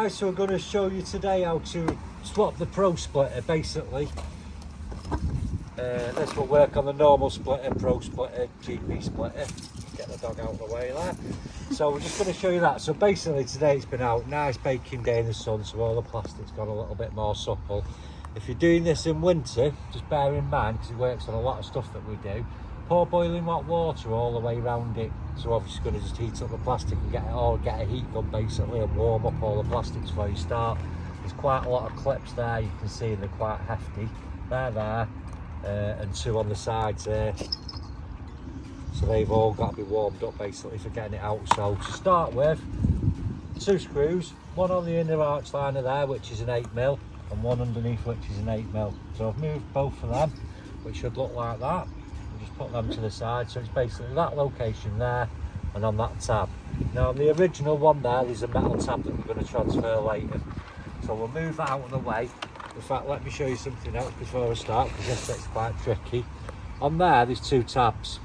guys, so we're going to show you today how to swap the Pro splitter basically. This will work on the normal splitter, Pro splitter, GP splitter. Get the dog out of the way there. So we're just going to show you that. So basically today it's been out, nice baking day in the sun, so all the plastic's got a little bit more supple. If you're doing this in winter, just bear in mind, because it works on a lot of stuff that we do, pour boiling hot water all the way around it. So obviously going to just heat up the plastic and get a heat gun basically and warm up all the plastics before you start. There's quite a lot of clips there, you can see they're quite hefty. They're there, and two on the sides there. So they've all got to be warmed up basically for getting it out. So to start with, 2 screws, one on the inner arch liner there, which is an 8mm, and one underneath, which is an 8mm. So I've moved both of them, which should look like that. Just put them to the side, so it's basically that location there and on that tab. Now on the original one there's a metal tab that we're going to transfer later, so we'll move that out of the way. In fact, let me show you something else before I start, because this bit's quite tricky. On there's 2 tabs,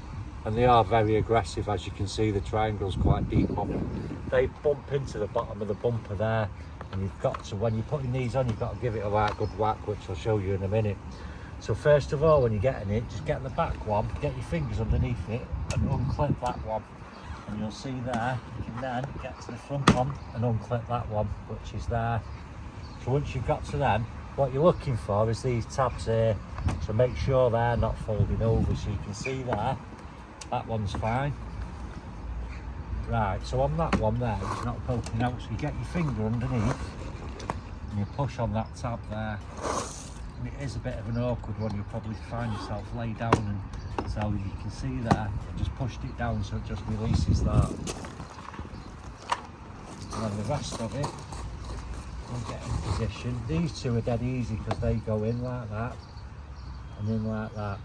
and they are very aggressive. As you can see, the triangle's quite deep on them. They bump into the bottom of the bumper there, and you've got to, when you're putting these on, you've got to give it a right good whack, which I'll show you in a minute. So first of all, when you're getting it, just get the back one, get your fingers underneath it and unclip that one. And you'll see there, you can then get to the front one and unclip that one, which is there. So once you've got to them, what you're looking for is these tabs here. So make sure they're not folding over, so you can see there, that one's fine. Right, so on that one there, it's not poking out, so you get your finger underneath and you push on that tab there. And it is a bit of an awkward one, you'll probably find yourself lay down, and so you can see there, I just pushed it down so it just releases that. And then the rest of it will get in position. These two are dead easy because they go in like that and in like that.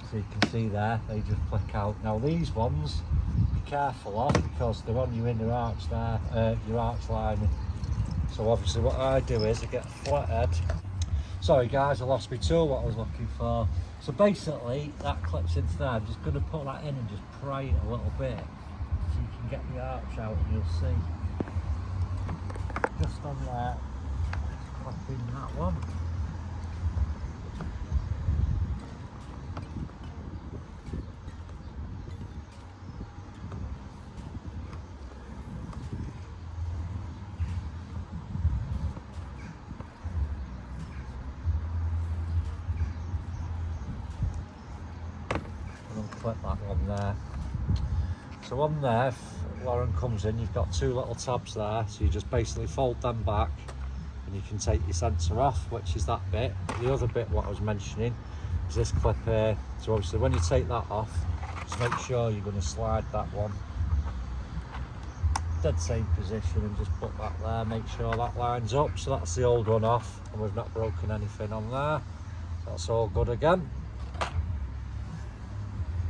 So you can see there, they just flick out. Now these ones, be careful of, because they're on your inner arch there, your arch lining. So obviously what I do is I get a flathead. Sorry guys, I lost my tool, what I was looking for. So basically, that clips into there. I'm just going to put that in and just pry it a little bit, so you can get the arch out, and you'll see. Just on there, just clip in that one. Clip that one there. So on there, if Lauren comes in, you've got 2 little tabs there, so you just basically fold them back and you can take your sensor off, which is that bit. The other bit, what I was mentioning, is this clip here. So obviously when you take that off, just make sure you're going to slide that one dead same position and just put that there, make sure that lines up. So that's the old one off, and we've not broken anything on there. That's all good again.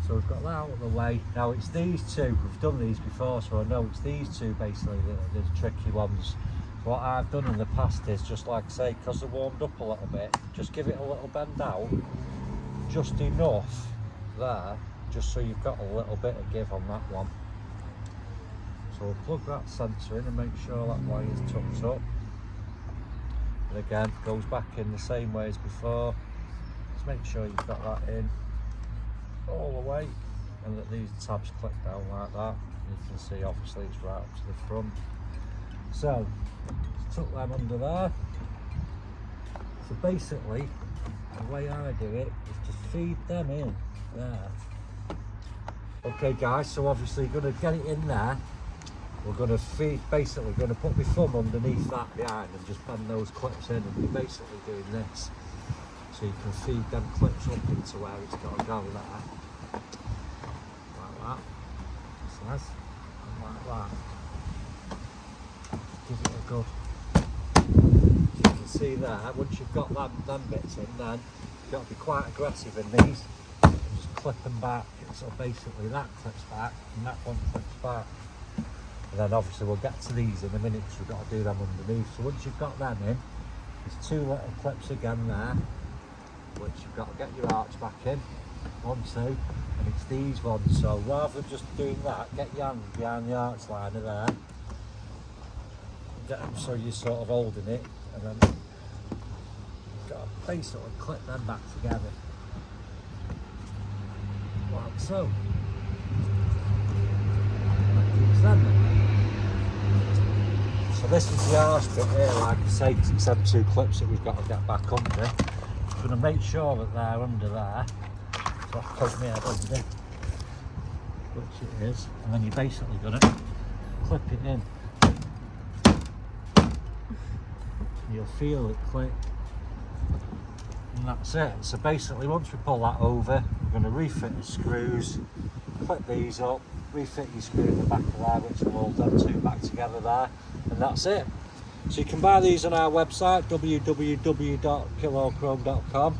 So we've got that out of the way. Now it's these 2, we've done these before, so I know it's these 2 basically that are the tricky ones. So what I've done in the past is, just like I say, because they're warmed up a little bit, just give it a little bend out, just enough there, just so you've got a little bit of give on that one. So we'll plug that sensor in and make sure that wire is tucked up. And again, goes back in the same way as before. Just make sure you've got that in all the way, and that these tabs click down like that. You can see obviously it's right up to the front. So tuck them under there. So basically the way I do it is to feed them in there. Okay guys, so obviously you're going to get it in there. We're going to feed, basically going to put my thumb underneath that behind and just bend those clips in, and we're basically doing this. So you can feed them clips up into where it's got to go there. Like that. Says. And like that. Give it a good. So you can see there, once you've got them bits in, then you've got to be quite aggressive in these. And just clip them back. So basically that clips back and that one clips back. And then obviously we'll get to these in a minute, because we've got to do them underneath. So once you've got them in, there's 2 little clips again there, which you've got to get your arch back in. 1, 2, and it's these ones. So rather than just doing that, get your hand behind the arch liner there, get them so you're sort of holding it, and then you've got to basically clip them back together. Like so. So this is the arse bit here, like I say, because it's them two clips that we've got to get back under. I'm going to make sure that they're under there, so I poke my head under, which it is, and then you're basically going to clip it in. You'll feel it click, and that's it. So basically once we pull that over, we're going to refit the screws, clip these up, refit your screw in the back of there, which will hold them two back together there, and that's it. So you can buy these on our website, www.KillAllChrome.com.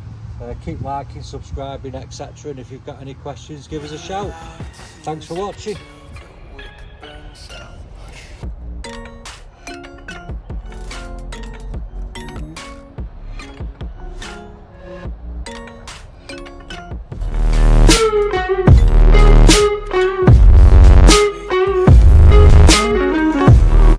Keep liking, subscribing, etc. And if you've got any questions, give us a shout. Thanks for watching.